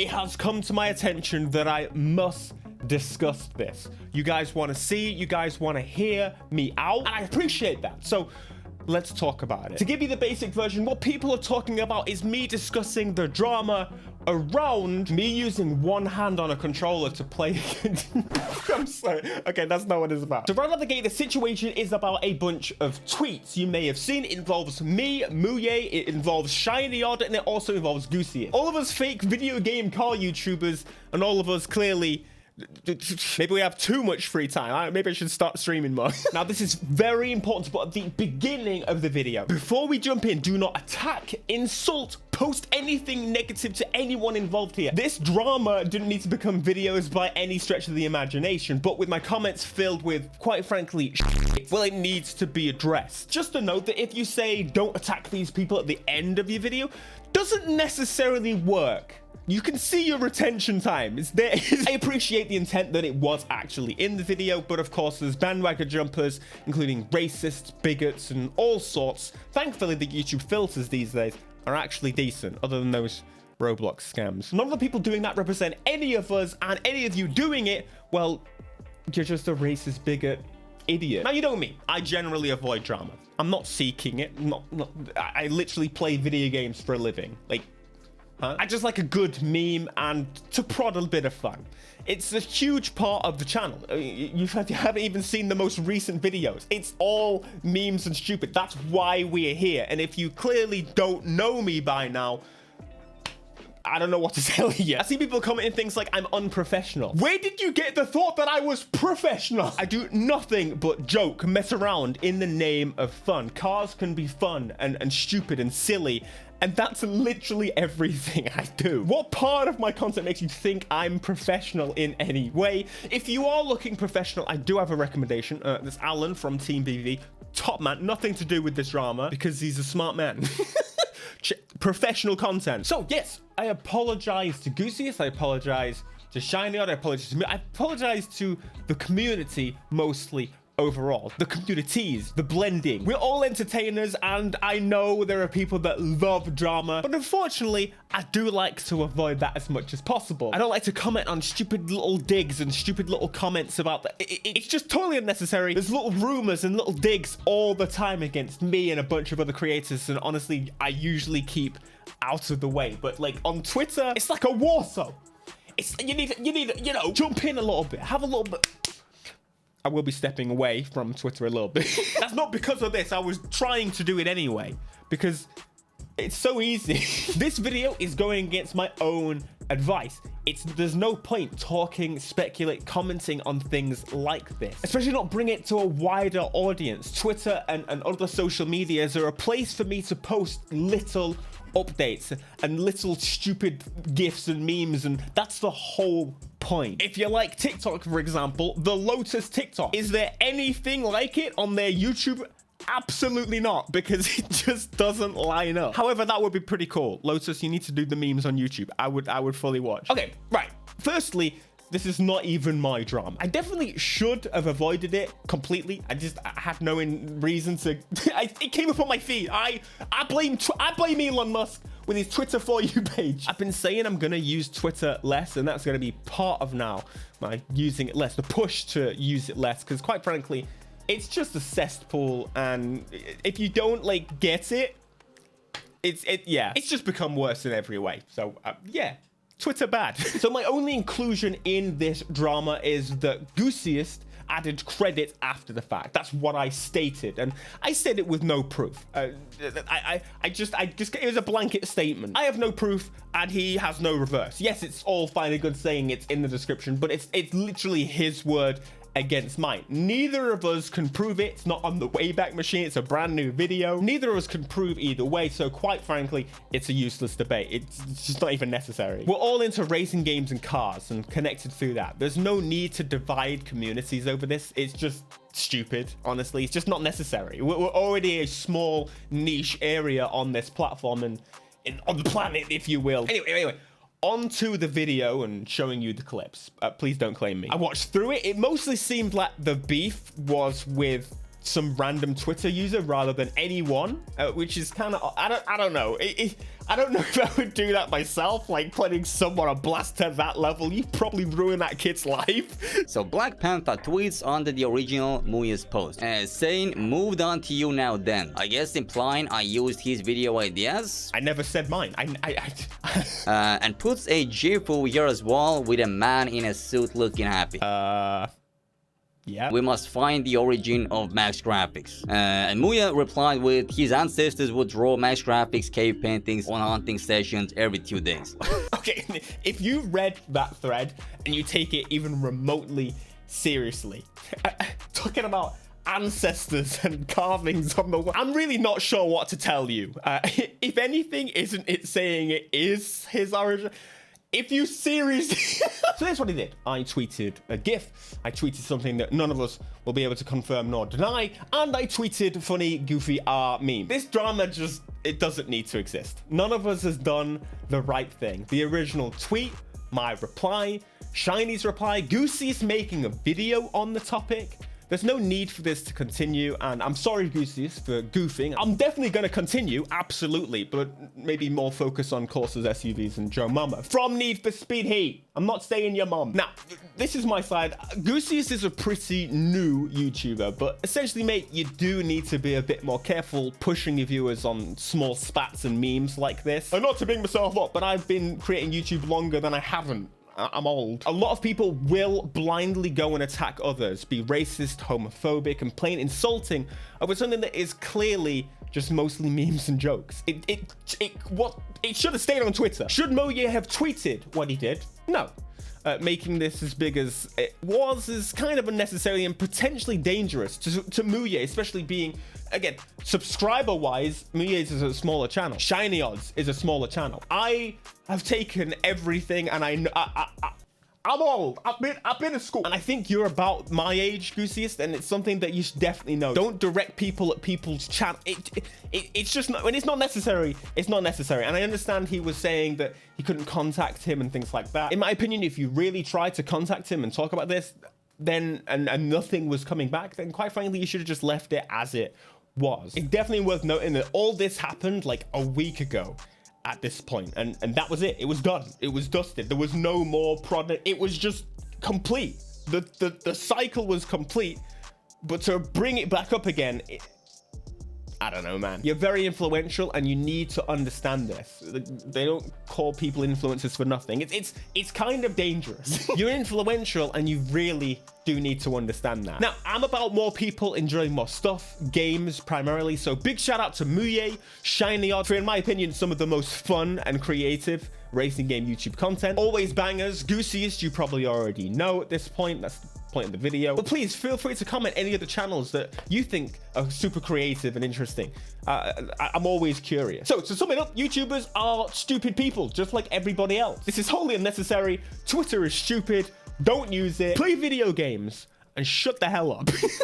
it has come to my attention that I must discuss this. You guys want to see, you guys want to hear me out, and I appreciate that. So let's talk about it. To give you the basic version, what people are talking about is me discussing the drama around me using one hand on a controller to play. I'm sorry. Okay, that's not what it's about. So right out the gate, the situation is about a bunch of tweets you may have seen. It involves me, Muye, it involves Shiny Odd, and it also involves Goosey. All of us fake video game car YouTubers, and all of us clearly, maybe we have too much free time. Maybe I should start streaming more. Now, this is very important to put at the beginning of the video. Before we jump in, do not attack, insult, post anything negative to anyone involved here. This drama didn't need to become videos by any stretch of the imagination, but with my comments filled with, quite frankly, shit, well, it needs to be addressed. Just a note that if you say don't attack these people at the end of your video, doesn't necessarily work. You can see your retention time. It's there. I appreciate the intent that it was actually in the video, but of course there's bandwagon jumpers, including racists, bigots, and all sorts. Thankfully, the YouTube filters these days are actually decent, other than those Roblox scams. None of the people doing that represent any of us, and any of you doing it, well, you're just a racist, bigot, idiot. Now, you know me. I generally avoid drama. I'm not seeking it. I literally play video games for a living. Like, I just like a good meme and to prod a bit of fun. It's a huge part of the channel. You haven't even seen the most recent videos. It's all memes and stupid. That's why we're here. And if you clearly don't know me by now, I don't know what to tell you. I see people commenting things like I'm unprofessional. Where did you get the thought that I was professional? I do nothing but joke, mess around in the name of fun. Cars can be fun and stupid and silly, and that's literally everything I do. What part of my content makes you think I'm professional in any way? If you are looking professional, I do have a recommendation. There's Alan from Team BV. Top man, nothing to do with this drama because he's a smart man. Professional content. So yes, I apologize to Goosey, I apologize to Shiny Odd, I apologize to the community mostly overall. The communities, the blending. We're all entertainers, and I know there are people that love drama, but unfortunately, I do like to avoid that as much as possible. I don't like to comment on stupid little digs and stupid little comments about that. It's just totally unnecessary. There's little rumors and little digs all the time against me and a bunch of other creators, and honestly, I usually keep out of the way. But like on Twitter, it's like a war zone. It's you need you know, jump in a little bit, have a little bit. I will be stepping away from Twitter a little bit. That's not because of this. I was trying to do it anyway because it's so easy. This video is going against my own advice. There's no point talking, speculate, commenting on things like this, especially not bring it to a wider audience. Twitter and other social medias are a place for me to post little updates and little stupid gifs and memes, and that's the whole point. If you like TikTok, for example, the Lotus TikTok, is there anything like it on their YouTube? Absolutely not, because it just doesn't line up. However, that would be pretty cool. Lotus, you need to do the memes on YouTube. I would fully watch. Okay, right. Firstly, this is not even my drama. I definitely should have avoided it completely. I had no reason to. It came up on my feed. I blame Elon Musk with his Twitter For You page. I've been saying I'm gonna use Twitter less, and that's gonna be part of now my using it less. The push to use it less, because quite frankly, it's just a cesspool, and if you don't like get it, it's just become worse in every way. So yeah. Twitter bad. So my only inclusion in this drama is that Gooseyest added credit after the fact. That's what I stated, and I said it with no proof. I just it was a blanket statement. I have no proof, and he has no reverse. Yes, it's all fine and good saying it's in the description, but it's literally his word against mine. Neither of us can prove it. It's not on the Wayback Machine. It's a brand new video. Neither of us can prove either way. So quite frankly, it's a useless debate. It's just not even necessary. We're all into racing games and cars and connected through that. There's no need to divide communities over this. It's just stupid, honestly. It's just not necessary. We're already a small niche area on this platform and on the planet, if you will. Anyway. Onto the video and showing you the clips. Please don't claim me. I watched through it. It mostly seemed like the beef was with some random Twitter user rather than anyone, which is kind of, I don't know. I don't know if I would do that myself, like putting someone on blast to that level. You probably ruin that kid's life. So Black Panther tweets under the original Muya's post, saying, moved on to you now then. I guess implying I used his video ideas. I never said mine. And puts a GIF over here as well with a man in a suit looking happy. Yeah. We must find the origin of Max Graphics. And Muya replied with his ancestors would draw Max Graphics cave paintings on hunting sessions every 2 days. Okay, if you read that thread and you take it even remotely seriously, talking about ancestors and carvings on the wall, I'm really not sure what to tell you. If anything, isn't it saying it is his origin? If you seriously... So that's what he did. I tweeted a GIF. I tweeted something that none of us will be able to confirm nor deny. And I tweeted funny, goofy meme. This drama just, it doesn't need to exist. None of us has done the right thing. The original tweet, my reply, Shiny's reply, Goosey's making a video on the topic. There's no need for this to continue, and I'm sorry, Goosies, for goofing. I'm definitely going to continue, absolutely, but maybe more focus on courses, SUVs, and Joe Mama. From Need for Speed Heat. I'm not saying your mom. Now, this is my side. Goosies is a pretty new YouTuber, but essentially, mate, you do need to be a bit more careful pushing your viewers on small spats and memes like this. And not to bring myself up, but I've been creating YouTube longer than I haven't. I'm old. A lot of people will blindly go and attack others, be racist, homophobic, and plain insulting over something that is clearly just mostly memes and jokes. It should have stayed on Twitter. Should Muya have tweeted what he did? No. Making this as big as it was is kind of unnecessary and potentially dangerous to Muya, especially being, again, subscriber-wise, Muya is a smaller channel. Shiny Odds is a smaller channel. I have taken everything, and I'm old. I've been to school, and I think you're about my age, Goosiest, and it's something that you should definitely know. Don't direct people at people's channel. It's just not, when it's not necessary, it's not necessary. And I understand he was saying that he couldn't contact him and things like that. In my opinion, if you really tried to contact him and talk about this, then and nothing was coming back, then quite frankly, you should have just left it as it was. It's definitely worth noting that all this happened like a week ago at this point, and that was it. It was done. It was dusted. There was no more product. It was just complete. The cycle was complete, but to bring it back up again, I don't know, man. You're very influential, and you need to understand this. They don't call people influencers for nothing. It's kind of dangerous. You're influential, and you really do need to understand that. Now, I'm about more people enjoying more stuff, games primarily. So big shout out to Muye, Shiny Odd, for, in my opinion, some of the most fun and creative racing game YouTube content. Always bangers. Goosiest, you probably already know at this point. That's the point of the video. But please feel free to comment any of the channels that you think are super creative and interesting. I'm always curious. So to sum it up, YouTubers are stupid people, just like everybody else. This is wholly unnecessary. Twitter is stupid. Don't use it. Play video games and shut the hell up.